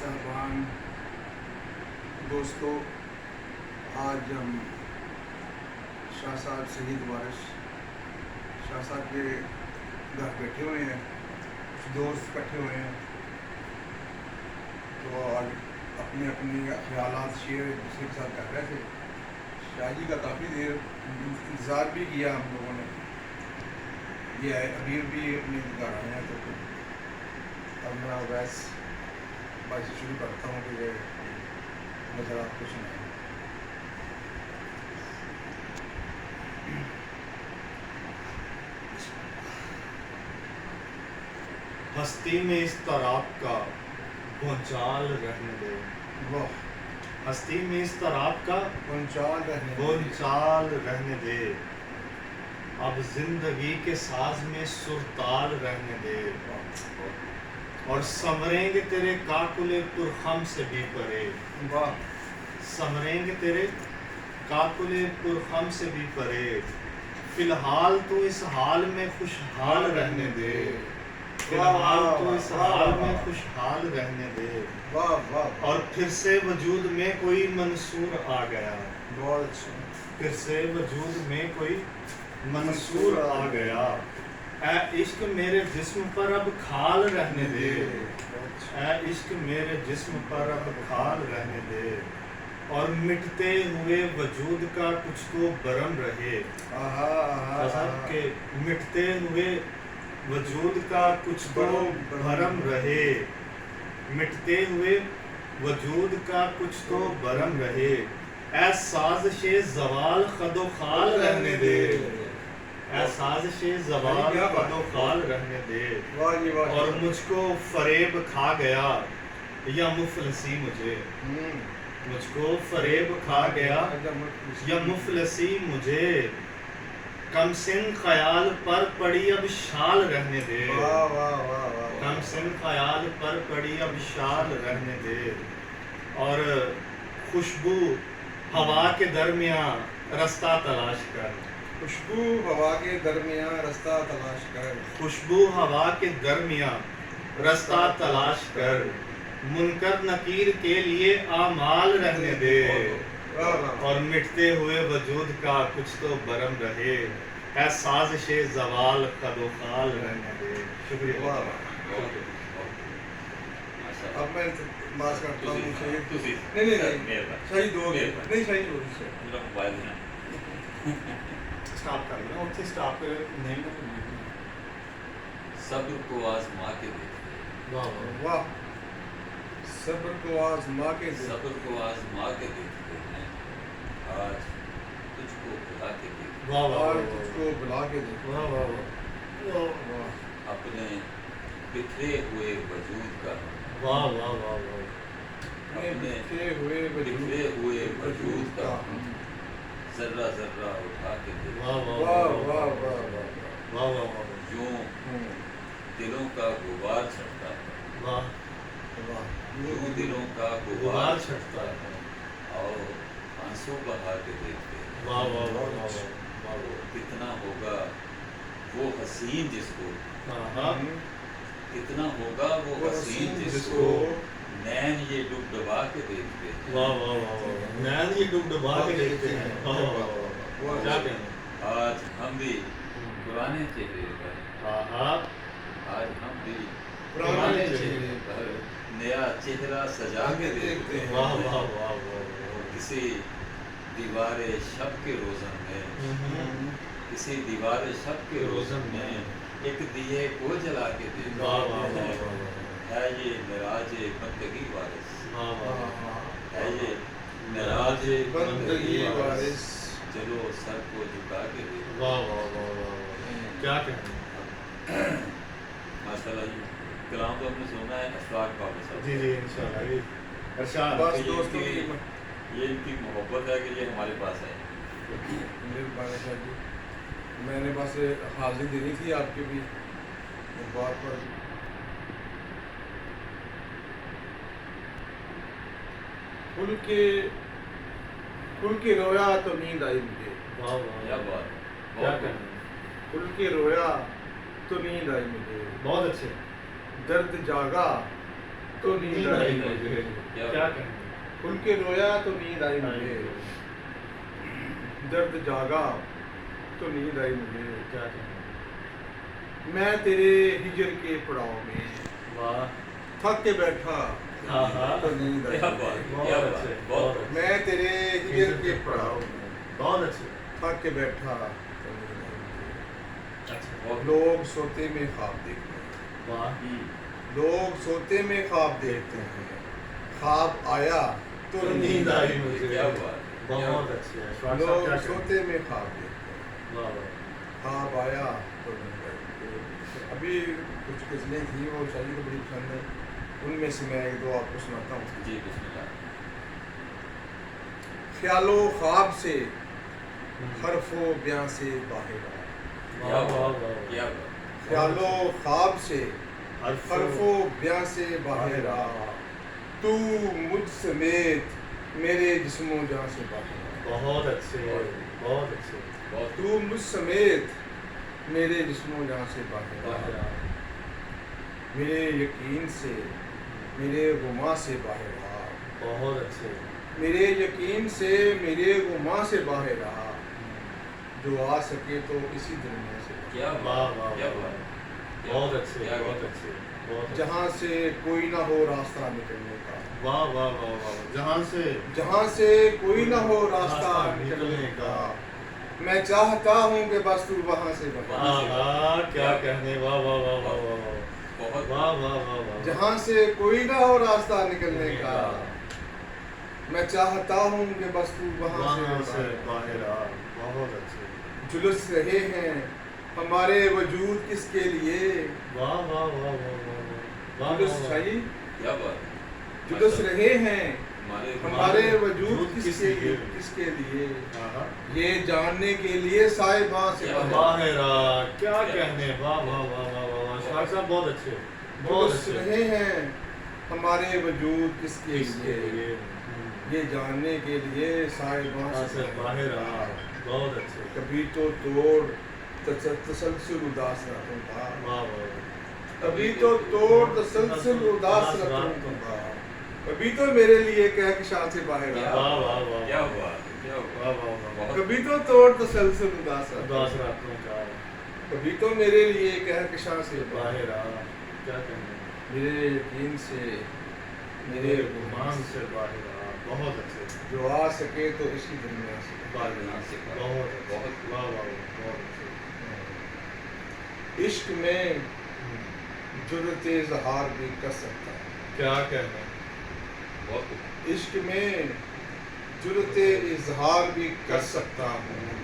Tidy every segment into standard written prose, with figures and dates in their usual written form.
صاحبان، دوستو، آج ہم شاہ صاحب شہید وارث شاہ صاحب کے گھر بیٹھے ہوئے ہیں، کچھ دوست اکٹھے ہوئے ہیں، تو آج اپنے اپنے خیالات شیئر ایک دوسرے کے ساتھ کر رہے تھے۔ شاہ جی کا کافی دیر انتظار بھی کیا ہم لوگوں نے، یہ ابھی بھی اپنے گھر آئے ہیں، تو اب میں ویس بات سے شروع کرتا ہوں کہ یہ نظر آپ کو سنائیں۔ ہستی میں اس طراب کا بھونچال رہنے دے، واہ، ہستی میں اس طراب کا بھونچال رہنے دے، اب زندگی کے ساز میں سرتال رہنے دے، اور سنوریں گے تیرے کاکلِ پرخم سے بھی پرے، واہ، سنوریں گے تیرے کاکلِ پرخم سے بھی پرے، فی الحال تو اس حال میں خوشحال رہنے دے، فی الحال تو اس حال میں خوشحال رہنے دے، اور پھر سے وجود میں کوئی منصور آ گیا، بہت اچھا، پھر سے وجود میں کوئی منصور آ گیا، اے عشق میرے جسم پر اب کھال رہنے دے، اے عشق میرے جسم پر اب کھال رہنے دے، اور مٹتے ہوئے وجود کا کچھ تو برم رہے، صاحب کہ مٹتے ہوئے وجود کا کچھ تو بھرم رہے، مٹتے ہوئے وجود کا کچھ تو برم رہے، اے سازش زوال خد و خال رہنے دے، اے سازش زوال خد و خال رہنے دے، اور مجھ کو فریب کھا گیا یا مفلسی مجھے، مجھ کو فریب کھا گیا یا مفلسی مجھے، کم سن خیال پر پڑی اب شال رہنے دے، کم سن خیال پر پڑی اب شال رہنے دے، اور خوشبو ہوا کے درمیان رستہ تلاش کر، خوشبو ہوا کے درمیان رستہ تلاش کر، خوشبو ہوا کے درمیان رستہ تلاش کر، منکر نکیر کے لیے اعمال رہنے دے، اور مٹتے ہوئے وجود کا کچھ تو برم رہے، اے سازش زوال خد و خال رہنے دے۔ شکریہ۔ اب میں بات کرتا ہوں شہید، نہیں شہید دو نہیں شہید دو سٹاپ کر لیں، اوکے سٹاپ کر نہیں، صبر کو آزما کے دیکھتے، واہ واہ، صبر کو آزما کے دے، صبر کو آزما کے دیکھتے ہیں، آج تجھ کو بلا کے دیکھتے، واہ واہ، اور تجھ کو بلا کے دے، واہ واہ واہ، اپنے بکھرے ہوئے وجود کا، واہ واہ واہ واہ، اپنے بکھرے ہوئے وجود کا ذرہ ذرہ اٹھا کے دیکھتے، واہ واہ واہ واہ واہ واہ واہ واہ، یوں دلوں کا غبار چھٹتا ہے، واہ یوں دلوں کا غبار چھٹتا ہے، اور آنسو بہا کے دیکھتے، واہ واہ واہ واہ واہ، کتنا ہوگا وہ حسین جس کو، ہاں کتنا ہوگا وہ حسین جس کو نین یہ ڈب ڈبا کے دیکھتے، واہ واہ واہ، نین یہ ڈب ڈبا کے دیکھتے ہیں، واہ واہ واہ، کیا کہیں، آج ہم بھی پرانے چہرے پر، آج ہم بھی پرانے چہرے پر نیا چہرہ سجا کے دیکھتے ہیں، واہ واہ واہ واہ، کسی دیوار شب کے روزن میں، کسی دیوار شب کے روزن میں ایک دیے کو جلا کے دیکھتے ہیں، ہے یہ معراج بندگی وارث، ہے یہ معراج بندگی وارث، چلو سر کو جھکا کے دیکھتے، واہ واہ واہ واہ، کیا کہیں، ماشاءاللہ جی، کلام تو ہم نے سنا ہے اشفاق بابا صاحب، جی جی انشاءاللہ جی، ارشاد، بس دوستوں یہ ان کی محبت ہے کہ یہ ہمارے پاس ہے، میرے بادشاہ جی، میں نے بس حاضری دینی تھی آپ کے بھی بات پر، کھل کے رویا تو نیند آئی مجھے، واہ واہ، کیا بات ہے، کیا بہت کہیں، کھل کے رویا تو نیند آئی مجھے، بہت اچھے، درد جاگا تو نیند آئی مجھے، کیا کہیں کھل کے رویا تو نیند آئی مجھے، درد جاگا تو نیند آئی مجھے، کیا کہیں میں تیرے ہجر کے پڑاؤ میں واہ تھک کے بیٹھا ہاں ہاں تو نیند آئی کیا مجھے، بات کیا بات بہت اچھا میں تیرے ہجر کے پڑاؤ میں بہت اچھے تھک کے بیٹھا تو نیند آئی مجھے، اچھا بہت لوگ سوتے میں خواب دیکھتے ہیں، واہ لوگ سوتے میں خواب دیکھتے ہیں، خواب آیا تو نیند آئی مجھے کیا بات بہت اچھے ہیں شواد صاحب لوگ کیا کہیں سوتے میں خواب دیکھتے ہیں، واہ واہ خواب آیا تو نیند آئی مجھے۔ ابھی کچھ غزلیں تھیں وہ شاعری کو بڑی پسند ہے، ان میں سے میں ایک دو آپ کو سناتا ہوں۔ جی بسم اللہ خیال و خواب سے حرف و بیاں سے باہر آ، کیا واہ واہ بات واہ کیا بات خیال و خواب سے حرف حرف و بیاں سے باہر آ، تو مجھ سمیت میرے جسم و جاں سے باہر آ، بہت اچھے بہت اچھے بہت تو مجھ سمیت میرے جسم و جاں سے باہر آ، باہر آ میرے یقین سے میرے گما سے باہر آ، بہت اچھے میرے یقین سے میرے گما سے باہر آ، جو آ سکے تو اسی دنیا سے باہر کیا واہ بات واہ کیا واہ بات بہت اچھے کیا بہت بات اچھے بہت آ، اچھے جہاں سے کوئی نہ ہو راستہ نکلنے کا، واہ واہ واہ واہ جہاں سے کوئی نہ ہو راستہ نکلنے کا، میں چاہتا ہوں کہ بس تو وہاں سے بتا، آہا کیا کہنے واہ واہ واہ واہ واہ واہ بہت واہ واہ واہ واہ جہاں سے کوئی نہ ہو راستہ نکلنے کا، میں چاہتا ہوں کہ بس تو وہاں وہاں سے سے بتا، باہر آ بہت اچھے جلس رہے ہیں ہمارے وجود کس کے لیے، واہ واہ واہ واہ واہ واہ جلس واہ شاہی کیا بات جلس رہے ہیں ہمارے ہمارے وجود کس کے لیے، آہا یہ جاننے کے لیے صاحباں سے کیا باہر باہر آ کیا کہنے واہ واہ واہ واہ واہ واہ شاہ صاحب بہت اچھے بہت جلس اچھے رہے ہیں ہمارے وجود کس کے اس کے لیے، لیے یہ جاننے کے لیے صاحباں وہاں سے سے باہر آ بہت اچھے کبھی تو توڑ تسلسل اداس راتوں کا، واہ واہ کبھی تو توڑ تسلسل اداس راتوں کا، کبھی تو میرے لیے کہکشاں سے باہر کیا آ، واہ واہ واہ کیا بات کیا واہ بات واہ واہ بہت کبھی تو توڑ تسلسل اداس راتوں اداس کا، راتوں کا کبھی تو میرے لیے کہکشاں سے باہر آ کیا کہنے میرے یقین سے میرے گمان سے باہر آ بہت اچھے جو آ سکے تو اسی دنیا سے باہر آ بہت بہت واہ واہ بہت اچھے عشق میں جرت اظہار بھی کر سکتا ہوں، کیا کہنے بہت عشق میں جرت اظہار بھی کر سکتا ہوں،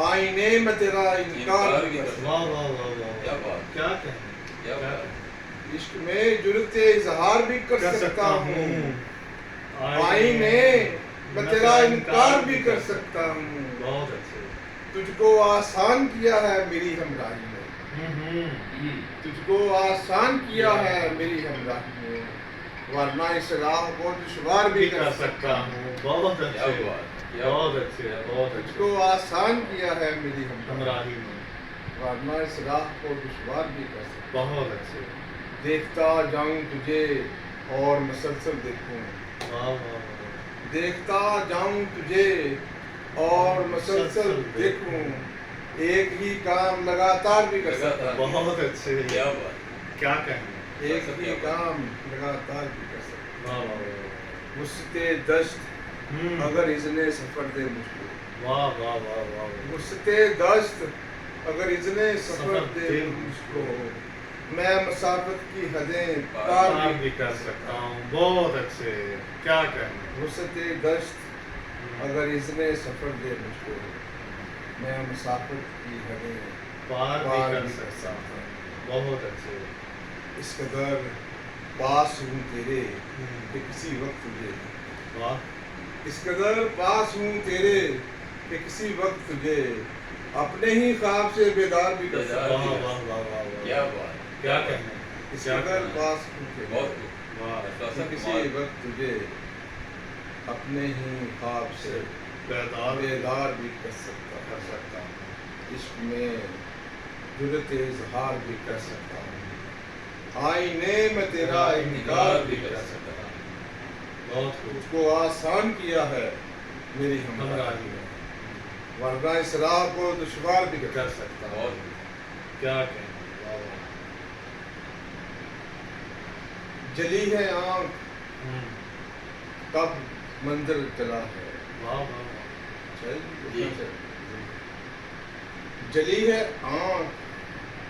آئینے میں تیرا انکار بھی کر سکتا واہ واہ واہ واہ کیا بات کیا کہنے کیا کیا بات کہنے ہوں، عشق میں جرت اظہار بھی کر سکتا ہوں، آئینے میں تیرا انکار بھی کر سکتا ہوں، بہت اچھے تجھ کو آسان کیا ہے میری ہمراہی نے، تجھ کو آسان کیا ہے میری ہمراہی نے، ورنہ اس راہ کو دشوار بھی کر سکتا ہوں، ہوں بہت کیا اچھے بات کیا بہت اچھے بہت تجھ اچھے کو آسان کیا ہے میری ہمراہی ہمراہی میں ورنہ اس راہ کو دشوار بھی کر سکتا بہت اچھے ہوں، دیکھتا جاؤں تجھے اور مسلسل دیکھوں، واہ واہ واہ دیکھتا جاؤں تجھے اور مسلسل دیکھوں، ایک ہی کام لگاتار بھی کر سکتا ہوں، بہت اچھے کیا بات کیا کہنے ایک ہی کام لگاتار بھی کر سکتا واہ ہوں، واہ وسط دشت واہ اگر اذن سفر دے مجھ کو، واہ واہ واہ واہ وسط دشت اگر اذن سفر دے مجھ کو، میں مسافت کی حدیں پار پار بھی بھی کر سکتا ہوں بہت اچھے کیا کہنے وسط دشت اگر اذن سفر دے مجھ کو، میں مسافت کی حدیں پار بھی پار کر بھی سکتا ہوں بہت اچھے اس قدر پاس ہوں تیرے کہ کسی وقت تجھے، واہ اس قدر پاس ہوں تیرے کہ کسی وقت تجھے اپنے ہی خواب سے بیدار بھی کر سکتا واہ ہوں، واہ واہ واہ واہ کیا بات کیا کہنے اس کیا قدر کہنے پاس ہوں تیرے بہت واہ کہ کسی وقت تجھے اپنے ہی خواب سے بیدار بھی کر سکتا ہوں، عشق میں جرت اظہار بھی کر سکتا ہوں، آئینے میں تیرا انکار بھی کر سکتا، بہت خوب، اس کو آسان کیا ہے میری ہمراہی ہے، ورنہ اس راہ کو دشوار بھی کر سکتا ہے، کیا کہیں، واہ واہ، جلی ہے آنکھ کب منظر چلا ہے، واہ واہ واہ، جی۔ جلی ہے آنکھ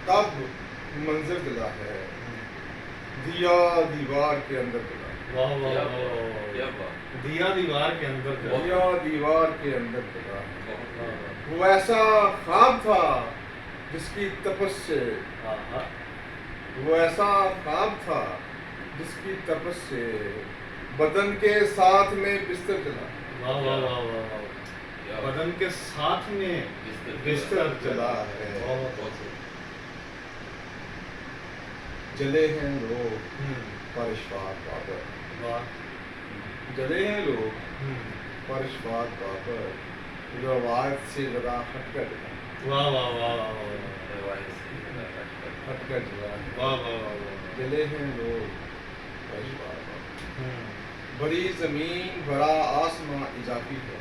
کب منظر چلا ہے، دیا دیوار کے اندر چلا ہے، واہ واہ کیا واہ، کیا بات، دیا دیوار کے اندر جا، دیا دیوار کے اندر چلا ہے، بہت واہ واہ، وہ ایسا خواب تھا جس کی تپس سے، آہا، وہ ایسا خواب تھا جس کی تپس سے بدن کے ساتھ میں بستر چلا، واہ واہ واہ واہ واہ، کیا بدن کے ساتھ میں بستر چلا ہے، بہت بہت، جلے ہیں لوگ پر اشفاق بابر، واہ، جلے ہیں لوگ پر اشفاق بابر، روایت سے ذرا ہٹ کر چلا، واہ واہ واہ واہ واہ، ہٹ کر چلا ہے، واہ واہ واہ واہ، جلے ہیں لوگ پر اشفاق بابر، بڑی زمین بڑا آسماں اضافی ہے،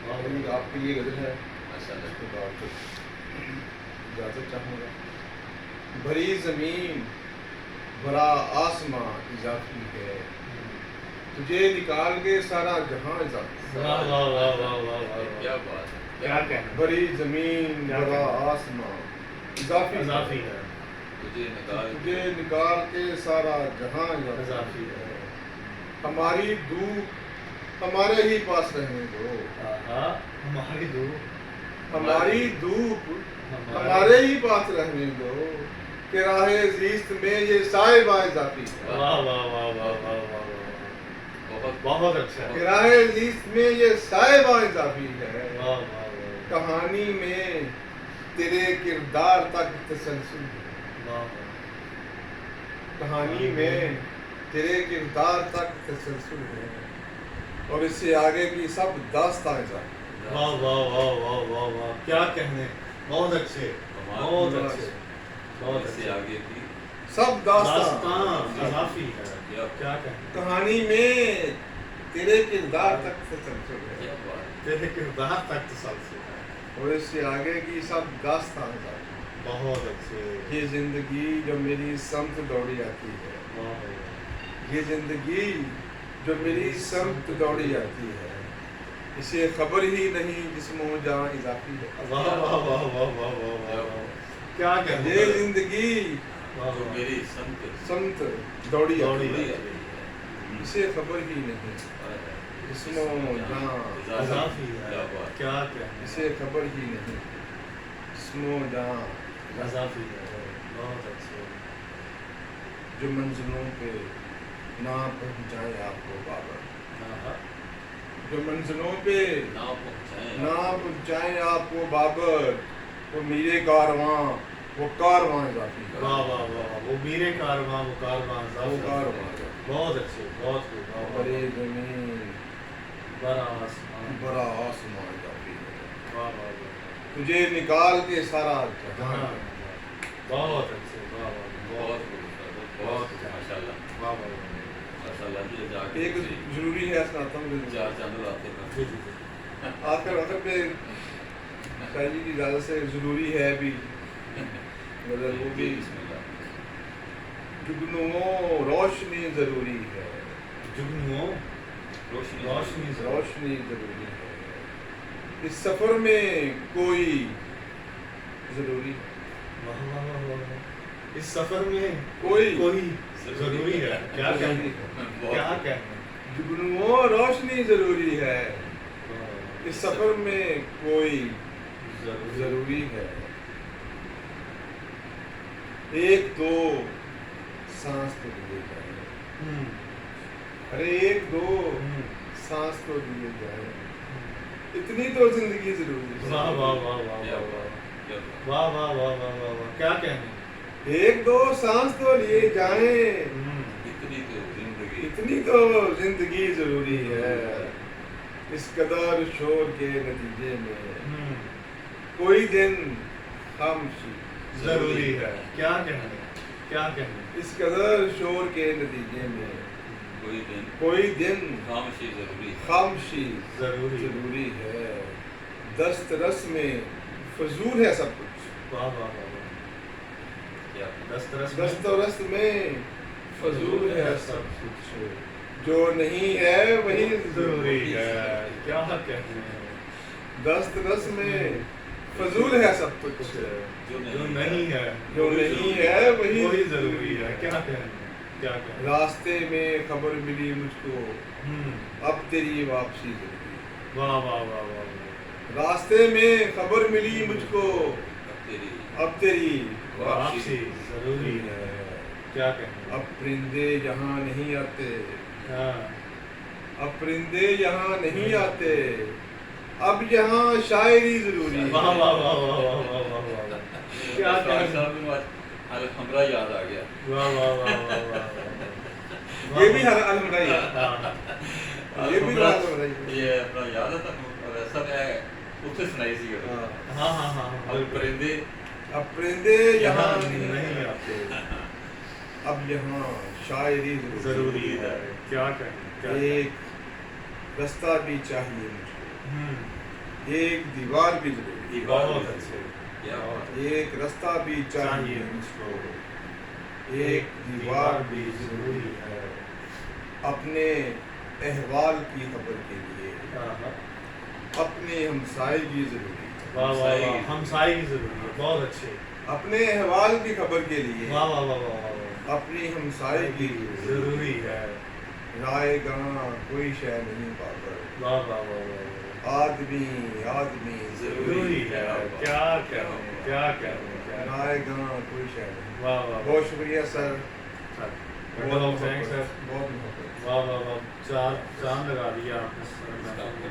یہ آپ کے لیے غزل ہے، ماشاء اس اللہ، کے بعد اجازت چاہوں گا، بڑی زمین بڑا آسماں اضافی ہے، تجھے نکال کے سارا جہاں اضافی ہے، واہ واہ واہ واہ واہ واہ، کیا بات ہے، کیا کہنا، بڑی زمین کیا بڑا کہنا؟ آسماں اضافی اضافی ہے، تجھے نکال تجھے نکال کے سارا جہاں اضافی ہے، ہماری دھوپ ہمارے ہی پاس رہنے دو، آہا، ہماری دو، ہماری دھوپ ہمارے ہی پاس رہنے دو، کہ راہ زیست میں یہ صاحب اضافی ہے، واہ واہ واہ واہ واہ واہ، بہت بہت اچھا، کہ راہ زیست میں یہ صاحب اضافی ہے، واہ واہ واہ، کہانی میں تیرے کردار تک تسلسل ہے، واہ، کہانی میں تیرے کردار تک تسلسل ہے، اور اس سے آگے کی سب داستان اضافی ہے، واہ واہ واہ واہ واہ واہ، کیا کہنے، بہت اچھے، بہت اچھے، بہت اس سے اچھے، آگے کی سب داستان داستان اضافی ہے، کیا کیا کہنے، کہانی میں تیرے کردار تک تسلسل ہے، کیا بات، تیرے کردار تک تسلسل ہے، اور اس سے آگے کی سب داستان اضافی ہے، بہت اچھے، یہ زندگی جو میری سمت دوڑی آتی ہے، واہ واہ، یہ زندگی جو میری سمت دوڑی آتی ہے، اسے خبر ہی نہیں جسم و جاں اضافی ہے، واہ واہ واہ واہ واہ واہ واہ، کیا کہنے، یہ زندگی واہ جو واہ، میری سمت سمت دوڑی آتی دوڑی ہے، آتی اسے خبر ہی نہیں جسم و جاں اضافی ہے، کیا بات، کیا کہنے، اسے خبر ہی نہیں جسم و جاں اضافی ہے، بہت اچھے، جو منزلوں پہ نہ پہنچائے آپ کو بابر، آہا، جو منزلوں پہ نہ پہنچائیں نہ پہنچائے آپ کو بابر، وہ میرے کارواں وہ کارواں اضافی ہے، واہ واہ واہ، وہ میرے کارواں، وہ کارواں وہ اضافی، کارواں بہت اچھے، بہت خوب، واہ واہ، بڑی زمین بڑا آسمان، بڑا آسمان اضافی ہے، واہ واہ واہ، تجھے نکال کے سارا جہاں، جہاں، بہت اچھے، واہ واہ، بہت خوب، بہت ماشاء اللہ، واہ واہ، ماشاء اللہ، یہ جا کے ایک ضروری ہے سناتا ہوں چار چاند لاتے جی ہیں، جی جی، آخر وقت پہ شاہ جی کی اجازت سے ضروری ہے بھی غزل وہ بھی، بسم اللہ، جگنوں روشنی ضروری ہے، جگنوں، روشنی روشنی سے، روشنی ضروری ہے، اس سفر میں کوئی ضروری ہے، واہ واہ واہ واہ، اس سفر میں کوئی ضروری ہے، کیا ضروری کہنے، ہے، کیا کہنے، جگنوں روشنی ضروری ہے، اس سفر میں کوئی ضروری ہے، ایک دو سانس تو لیے جائے، ارے ایک دو سانس تو لیے جائے، اتنی تو زندگی ضروری ہے، واہ واہ واہ واہ کیا واہ بات، کیا بات، واہ واہ واہ واہ واہ واہ، کیا کہنے، ایک دو سانس تو لیے جائیں، اتنی تو زندگی، اتنی تو زندگی ضروری ہے، اس قدر شور کے نتیجے میں کوئی دن خاموشی ضروری ہے، کیا کہنے، کیا کہنے اس قدر شور کے نتیجے میں کوئی دن خاموشی ضروری خاموشی ضروری ہے، دست رس میں فضول ہے سب کچھ، واہ واہ واہ واہ کیا دست و رس میں فضول ہے سب کچھ، جو نہیں ہے وہی ضروری ہے، کیا کہنے دست رس میں فضول ہے سب کچھ، جو نہیں ہے وہی ضروری ہے، کیا کہنے کیا کہنے راستے میں خبر ملی مجھ کو اب تیری واپسی ضروری ہے، واہ واہ واہ واہ راستے میں خبر ملی مجھ کو تیری اب تیری واپسی ضروری ہے، کیا کہنے اب پرندے یہاں نہیں آتے، ہاں اب پرندے یہاں نہیں آتے، اب یہاں شاعری ضروری واہ ہے، واہ واہ واہ واہ واہ واہ واہ کیا کہنے الحمرہ یاد آ گیا. واہ واہ واہ واہ واہ یہ بھی الحمدہ ہی ہے، ہاں یہ بھی الحمدہ ہی ہے۔ یہ اپنا یاد ہے تمہیں ویسا میں اتنے سنائی سی ہاں۔ ہاں ہاں ہاں اور پرندے اب پرندے یہاں نہیں آتے، اب یہاں شاعری ضروری ہے، کیا کہنے ایک رستہ بھی چاہیے مجھ کو، ایک دیوار بھی ضروری ہے، بہت اچھے کیا بات ہے. ایک رستہ بھی چاہیے مجھ کو، ایک دیوار بھی ضروری ہے، اپنے احوال کی خبر کے لیے اپنے ہمسائے بھی ضروری ہے، واہ واہ واہ ہمسائی ضروری ہے، بہت اچھے اپنے احوال کی خبر کے لیے واہ واہ واہ واہ واہ اپنی ہمسائے کی ضروری ہے، رائے گاں کوئی شے نہیں پاکر، واہ واہ واہ واہ آدمی ضروری ہے، کیا کہنے کیا کہنے کیا رائے گاں کوئی شے نہیں۔ واہ واہ بہت شکریہ سر، بہت محبت بہت محبت۔ واہ واہ واہ چاند لگا دیا آپ نے